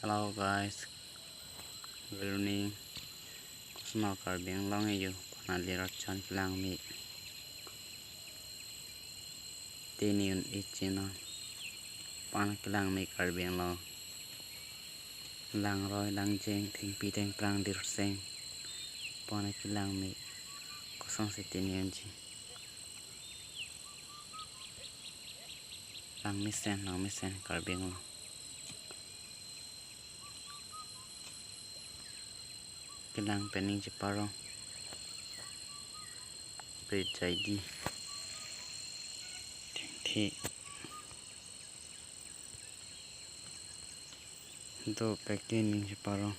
Hello guys, good evening. Kusma karbing long you panalirat chan kilang mi tiniun ichino pan kilang mi karbing long lang roi lang jeng thing pi teng prang dir seng pan kilang mi kosong si tiniun ji lang mi sen karbing long kilang pening ji parong pe chai di thi do peking ji parong